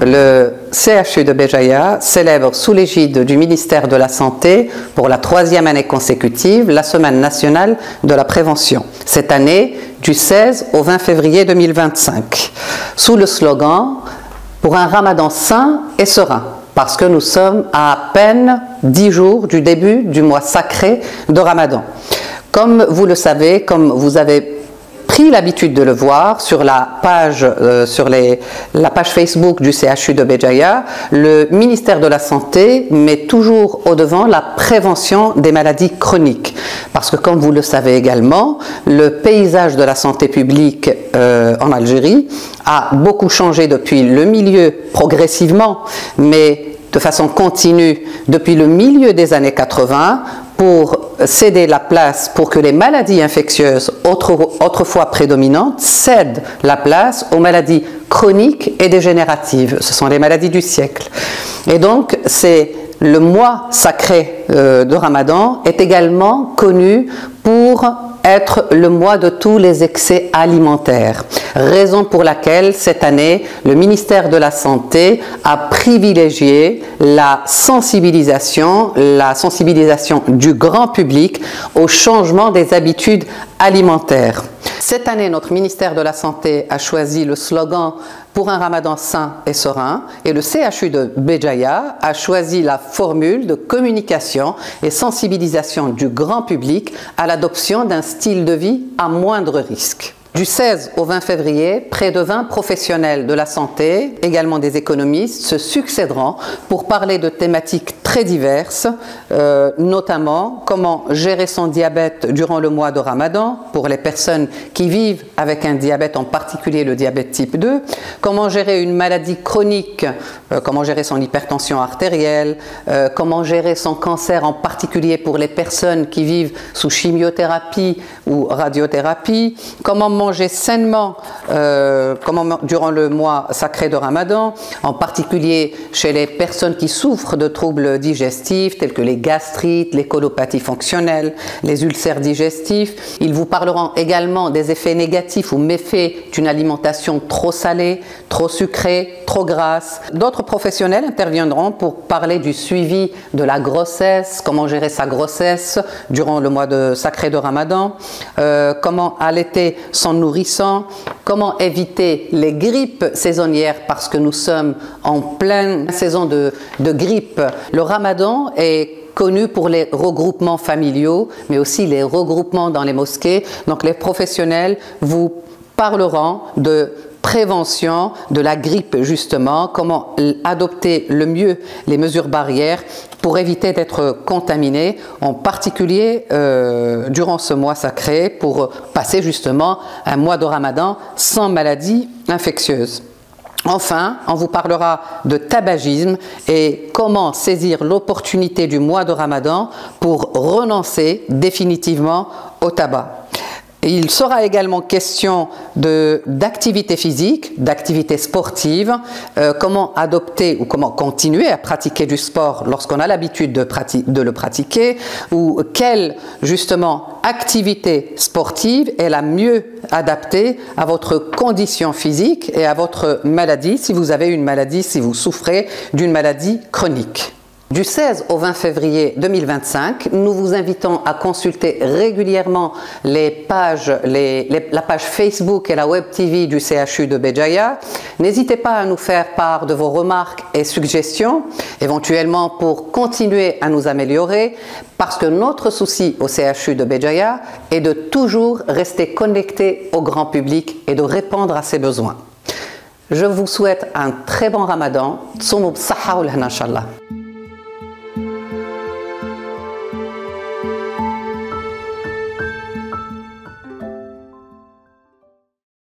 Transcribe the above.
le CHU de Béjaïa célèbre sous l'égide du ministère de la Santé pour la 3e année consécutive la Semaine nationale de la prévention. Cette année, du 16 au 20 février 2025, sous le slogan « Pour un ramadan sain et serein ». Parce que nous sommes à peine 10 jours du début du mois sacré de Ramadan. Comme vous le savez, comme vous avez pris l'habitude de le voir sur la page, la page Facebook du CHU de Béjaïa, le ministère de la Santé met toujours au devant la prévention des maladies chroniques. Parce que comme vous le savez également, le paysage de la santé publique en Algérie a beaucoup changé depuis le milieu, progressivement, mais de façon continue depuis le milieu des années 80 pour céder la place pour que les maladies infectieuses autrefois prédominantes cèdent la place aux maladies chroniques et dégénératives. Ce sont les maladies du siècle. Et donc, c'est le mois sacré de Ramadan est également connu pour être le mois de tous les excès alimentaires. Raison pour laquelle, cette année, le ministère de la Santé a privilégié la sensibilisation du grand public au changement des habitudes alimentaires. Cette année, notre ministère de la Santé a choisi le slogan « Pour un ramadan sain et serein » et le CHU de Béjaïa a choisi la formule de communication et sensibilisation du grand public à l'adoption d'un style de vie à moindre risque. Du 16 au 20 février, près de 20 professionnels de la santé, également des économistes, se succéderont pour parler de thématiques très diverses, notamment comment gérer son diabète durant le mois de Ramadan pour les personnes qui vivent avec un diabète, en particulier le diabète type 2, comment gérer une maladie chronique, comment gérer son hypertension artérielle, comment gérer son cancer, en particulier pour les personnes qui vivent sous chimiothérapie ou radiothérapie, comment manger sainement durant le mois sacré de Ramadan, en particulier chez les personnes qui souffrent de troubles digestifs tels que les gastrites, les colopathies fonctionnelles, les ulcères digestifs. Ils vous parleront également des effets négatifs ou méfaits d'une alimentation trop salée, trop sucrée, trop grasse. D'autres professionnels interviendront pour parler du suivi de la grossesse, comment gérer sa grossesse durant le mois sacré de Ramadan, comment allaiter son nourrissant, comment éviter les grippes saisonnières parce que nous sommes en pleine saison de grippe. Le Ramadan est connu pour les regroupements familiaux, mais aussi les regroupements dans les mosquées. Donc les professionnels vous parleront de prévention de la grippe justement, comment adopter le mieux les mesures barrières pour éviter d'être contaminé, en particulier durant ce mois sacré, pour passer justement un mois de Ramadan sans maladie infectieuse. Enfin, on vous parlera de tabagisme et comment saisir l'opportunité du mois de Ramadan pour renoncer définitivement au tabac. Il sera également question d'activité physique, d'activité sportive, comment adopter ou comment continuer à pratiquer du sport lorsqu'on a l'habitude de le pratiquer, ou quelle justement activité sportive est la mieux adaptée à votre condition physique et à votre maladie, si vous avez une maladie, si vous souffrez d'une maladie chronique. Du 16 au 20 février 2025, nous vous invitons à consulter régulièrement la page Facebook et la Web TV du CHU de Béjaïa. N'hésitez pas à nous faire part de vos remarques et suggestions, éventuellement pour continuer à nous améliorer, parce que notre souci au CHU de Béjaïa est de toujours rester connecté au grand public et de répondre à ses besoins. Je vous souhaite un très bon Ramadan. Tsoumou b'saha ou l'hana, Inch'Allah.